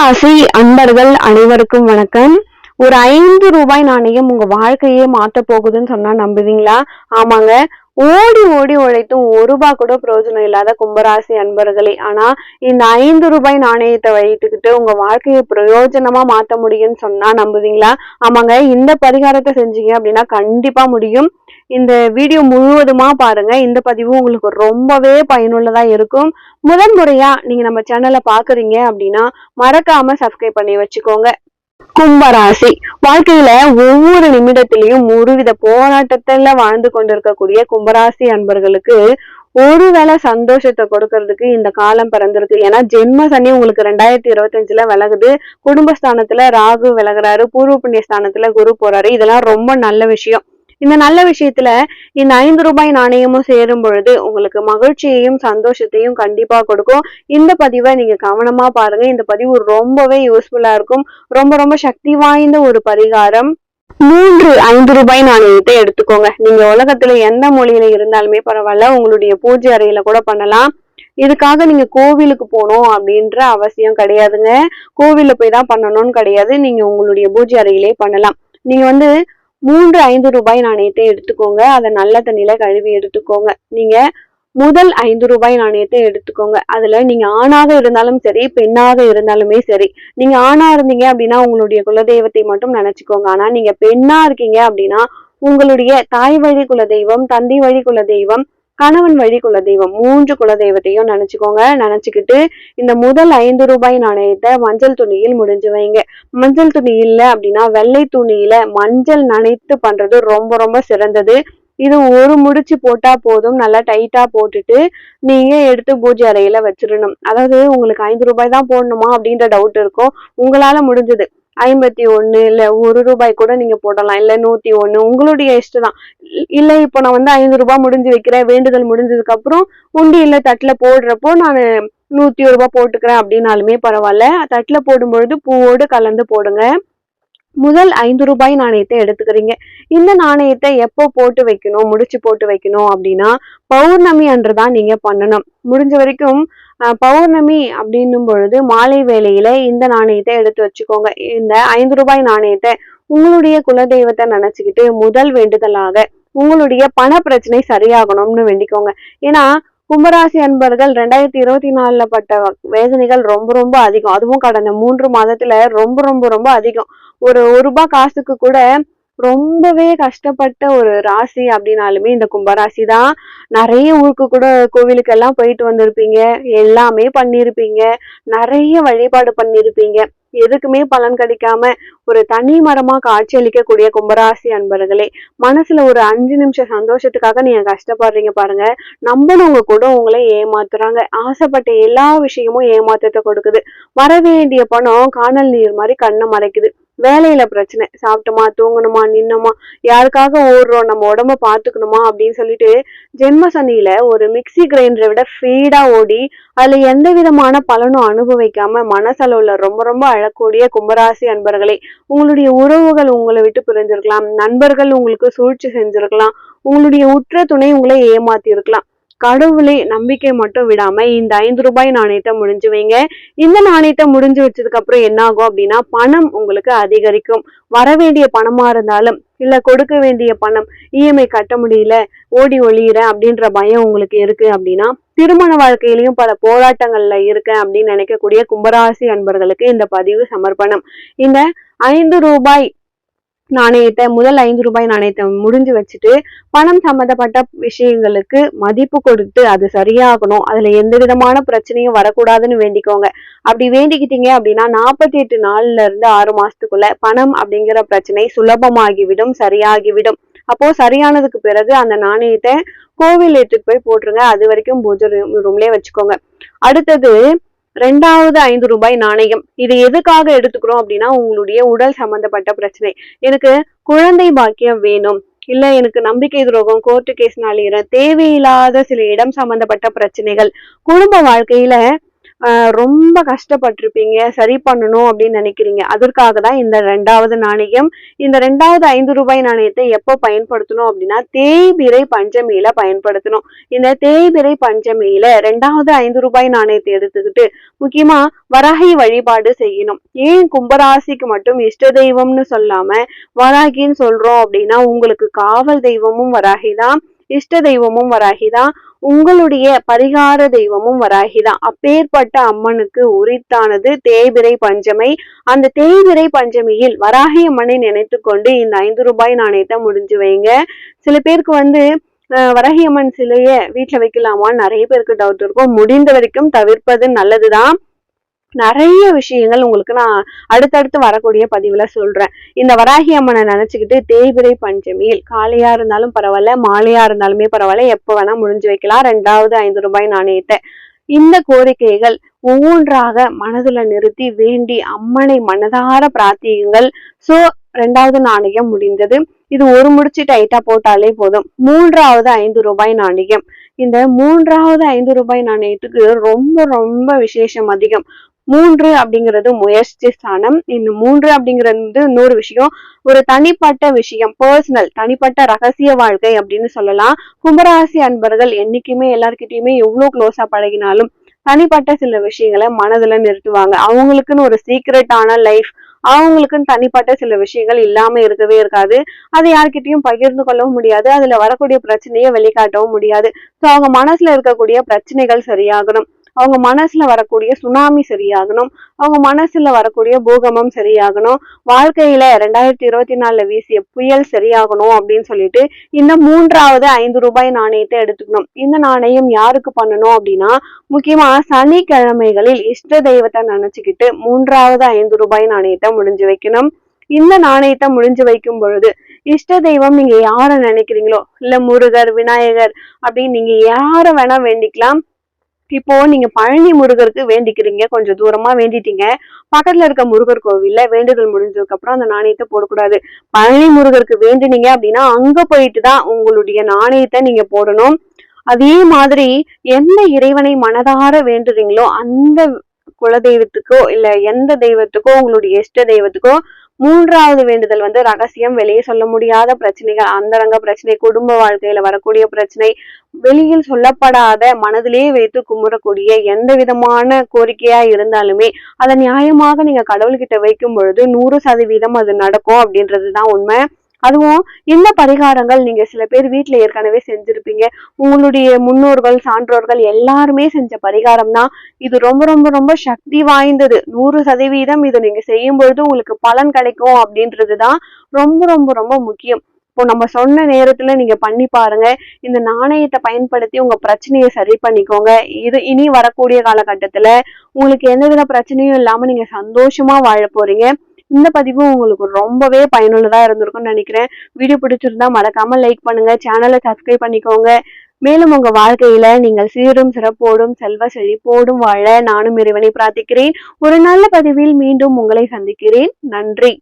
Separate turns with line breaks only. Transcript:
கும்பராசி அன்பர்கள் அனைவருக்கும் வணக்கம். ஒரு 5 ரூபாய் நாணயம் உங்க வாழ்க்கையே மாத்த போகுதுன்னு சொன்னா நம்புவீங்களா? ஆமாங்க. ஓடி ஓடி உழைத்தும் 1 ரூபாய் கூட பிரயோஜனம் இல்லாத கும்பராசி அன்பர்களே, ஆனா இந்த 5 ரூபாய் நாணயத்தை வைத்துக்கிட்டு உங்க வாழ்க்கையை பிரயோஜனமா மாத்த முடியும்னு சொன்னா நம்புவீங்களா? ஆமாங்க. இந்த பரிகாரத்தை செஞ்சீங்க அப்படின்னா கண்டிப்பா முடியும். இந்த வீடியோ முழுவதுமா பாருங்க. இந்த பதிவு உங்களுக்கு ரொம்பவே பயனுள்ளதா இருக்கும். முதன் முறையா நீங்க நம்ம சேனலை பாக்குறீங்க அப்படின்னா மறக்காம சப்ஸ்கிரைப் பண்ணி வச்சுக்கோங்க. கும்பராசி வாழ்க்கையில ஒவ்வொரு நிமிடத்திலையும் ஒருவித போராட்டத்துல வாழ்ந்து கொண்டிருக்கக்கூடிய கும்பராசி அன்பர்களுக்கு ஒருவேளை சந்தோஷத்தை கொடுக்கறதுக்கு இந்த காலம் பிறந்திருக்கு. ஏன்னா ஜென்ம சனி உங்களுக்கு 2025 விலகுது. குடும்பஸ்தானத்துல ராகு விலகுறாரு. பூர்வ புண்ணிய ஸ்தானத்துல குரு போறாரு. இதெல்லாம் ரொம்ப நல்ல விஷயம். இந்த நல்ல விஷயத்துல இந்த 5 ரூபாய் நாணயமும் சேரும் பொழுது உங்களுக்கு மகிழ்ச்சியையும் சந்தோஷத்தையும் கண்டிப்பா கொடுக்கும். இந்த பதிவை நீங்க கவனமா பாருங்க. இந்த பதிவு ரொம்பவே யூஸ்ஃபுல்லா இருக்கும். ரொம்ப ரொம்ப சக்தி வாய்ந்த ஒரு பரிகாரம். 5 ரூபாய் நாணயத்தை எடுத்துக்கோங்க. நீங்க உலகத்துல எந்த மொழியில இருந்தாலுமே பரவாயில்ல, உங்களுடைய பூஜை அறையில கூட பண்ணலாம். இதுக்காக நீங்க கோவிலுக்கு போகணும் அப்படின்ற அவசியம் கிடையாதுங்க. கோவில்ல போய் தான் பண்ணணும்னு கிடையாது. நீங்க உங்களுடைய பூஜை அறையிலே பண்ணலாம். நீங்க 5 ரூபாய் நாணயத்தை எடுத்துக்கோங்க. அதை நல்ல தண்ணியில கழுவி எடுத்துக்கோங்க. நீங்க முதல் 5 ரூபாய் நாணயத்தை எடுத்துக்கோங்க. அதுல நீங்க ஆணாக இருந்தாலும் சரி, பெண்ணாக இருந்தாலுமே சரி. நீங்க ஆணா இருந்தீங்க அப்படின்னா உங்களுடைய குலதெய்வத்தை மட்டும் நினைச்சுக்கோங்க. ஆனா நீங்க பெண்ணா இருக்கீங்க அப்படின்னா உங்களுடைய தாய் வழி குலதெய்வம், தந்தை வழி குலதெய்வம், கணவன் வழி குலதெய்வம் 3 குலதெய்வத்தையும் நினைச்சுக்கோங்க. நினைச்சுக்கிட்டு இந்த முதல் 5 ரூபாய் நாணயத்தை மஞ்சள் துணியில் முடிஞ்சு வைங்க. மஞ்சள் துணி இல்ல அப்படின்னா வெள்ளை துணியில மஞ்சள் நனைத்து பண்றது ரொம்ப ரொம்ப சிறந்தது. இது ஒரு முடிச்சு போட்டா போதும். நல்லா டைட்டா போட்டுட்டு நீங்க எடுத்து பூஜை அறையில வச்சிடணும். அதாவது உங்களுக்கு 5 ரூபாய் தான் போடணுமா அப்படின்ற டவுட் இருக்கும். உங்களால முடிஞ்சது 51 இல்ல 1 ரூபாய் கூட நீங்க போடலாம். இல்ல 101 உங்களுடைய இஷ்டம் தான். இல்ல இப்போ நான் 5 ரூபாய் முடிஞ்சு வைக்கிறேன், வேண்டுதல் முடிஞ்சதுக்கு அப்புறம் உண்டியல்ல தட்டுல போடுறப்போ நான் 101 ரூபாய் போட்டுக்கிறேன் அப்படின்னாலுமே பரவாயில்ல. தட்டுல போடும்பொழுது பூவோடு கலந்து போடுங்க. முதல் 5 ரூபாய் நாணயத்தை எடுத்துக்கிறீங்க. இந்த நாணயத்தை எப்போ போட்டு வைக்கணும், முடிச்சு போட்டு வைக்கணும் அப்படின்னா பௌர்ணமி அன்றுதான் நீங்க பண்ணணும். முடிஞ்ச வரைக்கும் பௌர்ணமி அப்படின்னும் பொழுது மாலை வேளையில இந்த நாணயத்தை எடுத்து வச்சுக்கோங்க. இந்த 5 ரூபாய் நாணயத்தை உங்களுடைய குலதெய்வத்தை நினைச்சுக்கிட்டு முதல் வேண்டுதலாக உங்களுடைய பண பிரச்சனை சரியாகணும்னு வேண்டிக்கோங்க. ஏன்னா கும்பராசி அன்பர்கள் 2024 பட்ட வேதனைகள் ரொம்ப ரொம்ப அதிகம். அதுவும் கடந்த 3 மாதத்துல ரொம்ப ரொம்ப ரொம்ப அதிகம். ஒரு ரூபாய் காசுக்கு கூட ரொம்பவே கஷ்டப்பட்ட ஒரு ராசி அப்படின்னாலுமே இந்த கும்பராசி தான். நிறைய ஊருக்கு கூட கோவிலுக்கு எல்லாம் போயிட்டு வந்திருப்பீங்க. எல்லாமே பண்ணிருப்பீங்க. நிறைய வழிபாடு பண்ணிருப்பீங்க. எதுக்குமே பலன் கிடைக்காம ஒரு தனி மரமா காட்சி அளிக்கக்கூடிய கும்பராசி அன்பர்களே, மனசுல ஒரு 5 நிமிஷம் சந்தோஷத்துக்காக நீங்க கஷ்டப்படுறீங்க பாருங்க. நம்பினவங்க கூட உங்களை ஏமாத்துறாங்க. ஆசைப்பட்ட எல்லா விஷயமும் ஏமாற்றத்தை கொடுக்குது. வர வேண்டிய பணம் காணல் நீர் மாதிரி கண்ணை மறைக்குது. வேலையில பிரச்சனை, சாப்பிட்டோமா, தூங்கணுமா, நின்னோமா, யாருக்காக ஓடுறோம், நம்ம உடம்ப பாத்துக்கணுமா அப்படின்னு சொல்லிட்டு ஜென்ம சனியில ஒரு மிக்சி கிரைண்டரை விட ஸ்பீடா ஓடி அதுல எந்த விதமான பலனும் அனுபவிக்காம மனசளவுல ரொம்ப ரொம்ப அழக்கூடிய கும்பராசி அன்பர்களே, உங்களுடைய உறவுகள் உங்களை விட்டு பிரிஞ்சிருக்கலாம். நண்பர்கள் உங்களுக்கு சூழ்ச்சி செஞ்சிருக்கலாம். உங்களுடைய உற்ற துணை உங்களை ஏமாத்தி இருக்கலாம். கடவுளே நம்பிக்கை மட்டும் விடாம இந்த 5 ரூபாய் நாணயத்தை முடிஞ்சு வைங்க. இந்த நாணயத்தை முடிஞ்சு வச்சதுக்கு அப்புறம் என்ன ஆகும் அப்படின்னா பணம் உங்களுக்கு அதிகரிக்கும். வர வேண்டிய பணமா இருந்தாலும் இல்ல கொடுக்க வேண்டிய பணம் இஎம்ஐ கட்ட முடியல, ஓடி ஒளியிறேன் அப்படின்ற பயம் உங்களுக்கு இருக்கு அப்படின்னா, திருமண வாழ்க்கையிலையும் பல போராட்டங்கள்ல இருக்கேன் அப்படின்னு நினைக்கக்கூடிய கும்பராசி அன்பர்களுக்கு இந்த பதிவு சமர்ப்பணம். இந்த 5 ரூபாய் நாணயத்தை முதல் 5 ரூபாய் நாணயத்தை முடிஞ்சு வச்சுட்டு பணம் சம்பந்தப்பட்ட விஷயங்களுக்கு மதிப்பு கொடுத்து அது சரியாகணும். அதுல எந்த விதமான பிரச்சனையும் வரக்கூடாதுன்னு வேண்டிக்கோங்க. அப்படி வேண்டிக்கிட்டீங்க அப்படின்னா 48 நாள்ல இருந்து 6 மாசத்துக்குள்ள பணம் அப்படிங்கிற பிரச்சனை சுலபமாகிவிடும், சரியாகிவிடும். அப்போ சரியானதுக்கு பிறகு அந்த நாணயத்தை கோவில் எடுத்துட்டு போய் போட்டுருங்க. அது வரைக்கும் பூஜை ரூம்லயே வச்சுக்கோங்க. அடுத்தது 5 ரூபாய் நாணயம். இது எதுக்காக எடுத்துக்கிறோம் அப்படின்னா உங்களுடைய உடல் சம்பந்தப்பட்ட பிரச்சனை. எனக்கு குழந்தை பாக்கியம் வேணும், இல்ல எனக்கு நம்பிக்கை துரோகம், கோர்ட்டு கேஸ் நாளிற தேவையில்லாத சில இடம் சம்பந்தப்பட்ட பிரச்சனைகள், குடும்ப வாழ்க்கையில ரொம்ப கஷ்டப்பட்டிருப்பீங்க, சரி பண்ணணும் அப்படின்னு நினைக்கிறீங்க. அதற்காக தான் இந்த 2வது நாணயம். இந்த 2வது ரூ. 5 நாணயத்தை எப்போ பயன்படுத்தணும் அப்படின்னா, தேய்பிறை பஞ்சமியில பயன்படுத்தணும். இந்த தேய்பிறை பஞ்சமியில 2வது ரூ. 5 நாணயத்தை எடுத்துக்கிட்டு முக்கியமா வராகி வழிபாடு செய்யணும். ஏன் கும்பராசிக்கு மட்டும் இஷ்ட தெய்வம்னு சொல்லாம வராகின்னு சொல்றோம் அப்படின்னா, உங்களுக்கு காவல் தெய்வமும் வராகிதான், இஷ்ட தெய்வமும் வராகிதான், உங்களுடைய பரிகார தெய்வமும் வராகிதான். அப்பேற்பட்ட அம்மனுக்கு உரித்தானது தேய்பிறை பஞ்சமை. அந்த தேய்பிறை பஞ்சமியில் வராகி அம்மனை நினைத்து கொண்டு இந்த ரூ. 5 நாணயத்தை முடிஞ்சு வைங்க. சில பேருக்கு வராகி அம்மன் சிலைய வீட்டுல வைக்கலாமான்னு நிறைய பேருக்கு டவுட் இருக்கும். முடிந்த வரைக்கும் தவிர்ப்பது நல்லதுதான். நிறைய விஷயங்கள் உங்களுக்கு நான் அடுத்தடுத்து வரக்கூடிய பதிவுல சொல்றேன். இந்த வராகி அம்மனை நினைச்சுக்கிட்டு தேய்பிறை பஞ்சமியில் காலையா இருந்தாலும் பரவாயில்ல, மாலையா இருந்தாலுமே பரவாயில்ல, எப்ப வேணா முடிஞ்சு வைக்கலாம் 2வது ரூ. 5 நாணயத்தை. இந்த கோரிக்கைகள் ஒவ்வொன்றாக மனதுல நிறுத்தி வேண்டி அம்மனை மனதார பிரார்த்தியுங்கள். சோ 2வது நாணயம் முடிந்தது. இது ஒரு முடிச்சு டைட்டா போட்டாலே போதும். 3வது ரூ. 5 நாணயம். இந்த 3வது ரூ. 5 நாணயத்துக்கு ரொம்ப ரொம்ப விசேஷம் அதிகம். 3 அப்படிங்கிறது முயற்சி ஸ்தானம். இந்த 3 அப்படிங்கிறது இன்னொரு விஷயம், ஒரு தனிப்பட்ட விஷயம், பர்சனல், தனிப்பட்ட ரகசிய வாழ்க்கை அப்படின்னு சொல்லலாம். கும்பராசி அன்பர்கள் என்னைக்குமே எல்லார்கிட்டயுமே எவ்வளவு க்ளோஸா பழகினாலும் தனிப்பட்ட சில விஷயங்களை மனதுல நிறுத்துவாங்க. அவங்களுக்குன்னு ஒரு சீக்ரெட்டான லைஃப், அவங்களுக்குன்னு தனிப்பட்ட சில விஷயங்கள் இல்லாம இருக்கவே இருக்காது. அதை யார்கிட்டயும் பகிர்ந்து கொள்ளவும் முடியாது, அதுல வரக்கூடிய பிரச்சனையை வெளிக்காட்டவும் முடியாது. சோ அவங்க மனசுல இருக்கக்கூடிய பிரச்சனைகள் சரியாகணும், அவங்க மனசுல வரக்கூடிய சுனாமி சரியாகணும், அவங்க மனசுல வரக்கூடிய பூகம்பம் சரியாகணும், வாழ்க்கையில 2024 வீசிய புயல் சரியாகணும் அப்படின்னு சொல்லிட்டு இந்த 3வது ரூ. 5 நாணயத்தை எடுத்துக்கணும். இந்த நாணயம் யாருக்கு பண்ணணும் அப்படின்னா, முக்கியமா சனிக்கிழமைகளில் இஷ்ட தெய்வத்தை நினைச்சுக்கிட்டு 3வது ரூ. 5 நாணயத்தை முடிஞ்சு வைக்கணும். இந்த நாணயத்தை முடிஞ்சு வைக்கும் பொழுது இஷ்ட தெய்வம் நீங்க யார நினைக்கிறீங்களோ, இல்ல முருகர், விநாயகர் அப்படின்னு நீங்க யார வேணா வேண்டிக்கலாம். இப்போ நீங்க பழனி முருகருக்கு வேண்டிக்கிறீங்க, கொஞ்சம் தூரமா வேண்டிட்டீங்க, பக்கத்துல இருக்க முருகர் கோவில்ல வேண்டுதல் முடிஞ்சதுக்கு அப்புறம் அந்த நாணயத்தை போடக்கூடாது. பழனி முருகருக்கு வேண்டுனீங்க அப்படின்னா அங்க போயிட்டு தான் உங்களுடைய நாணயத்தை நீங்க போடணும். அதே மாதிரி எந்த இறைவனை மனதார வேண்டுறீங்களோ அந்த குலதெய்வத்துக்கோ இல்ல எந்த தெய்வத்துக்கோ, உங்களுடைய இஷ்ட தெய்வத்துக்கோ 3வது வேண்டுதல் ரகசியம், வெளியே சொல்ல முடியாத பிரச்சனைகள், அந்தரங்க பிரச்சனை, குடும்ப வாழ்க்கையில வரக்கூடிய பிரச்சனை, வெளியில் சொல்லப்படாத மனதிலேயே வைத்து கும்பிடக்கூடிய எந்த விதமான கோரிக்கையா இருந்தாலுமே அதை நியாயமாக நீங்க கடவுள்கிட்ட வைக்கும் பொழுது 100% அது நடக்கும் அப்படின்றதுதான் உண்மை. அதுவும் இந்த பரிகாரங்கள் நீங்க சில பேர் வீட்டுல ஏற்கனவே செஞ்சிருப்பீங்க. உங்களுடைய முன்னோர்கள், சான்றோர்கள் எல்லாருமே செஞ்ச பரிகாரம் தான் இது. ரொம்ப ரொம்ப ரொம்ப சக்தி வாய்ந்தது. 100% இதை நீங்க செய்யும் பொழுது உங்களுக்கு பலன் கிடைக்கும் அப்படின்றதுதான் ரொம்ப ரொம்ப ரொம்ப முக்கியம். இப்போ நம்ம சொன்ன நேரத்துல நீங்க பண்ணி பாருங்க. இந்த நாணயத்தை பயன்படுத்தி உங்க பிரச்சனையை சரி பண்ணிக்கோங்க. இது இனி வரக்கூடிய காலகட்டத்துல உங்களுக்கு எந்தவித பிரச்சனையும் இல்லாம நீங்க சந்தோஷமா வாழ போறீங்க. இந்த பதிவு உங்களுக்கு ரொம்பவே பயனுள்ளதா இருந்திருக்கும்னு நினைக்கிறேன். வீடியோ பிடிச்சிருந்தா மறக்காம லைக் பண்ணுங்க, சேனலை சப்ஸ்கிரைப் பண்ணிக்கோங்க. மேலும் உங்க வாழ்க்கையில நீங்கள் சீரும் சிறப்போடும் செல்வ செழிப்போடும் வாழ நானும் இறைவனை பிரார்த்திக்கிறேன். ஒரு நல்ல பதிவில் மீண்டும் உங்களை சந்திக்கிறேன். நன்றி.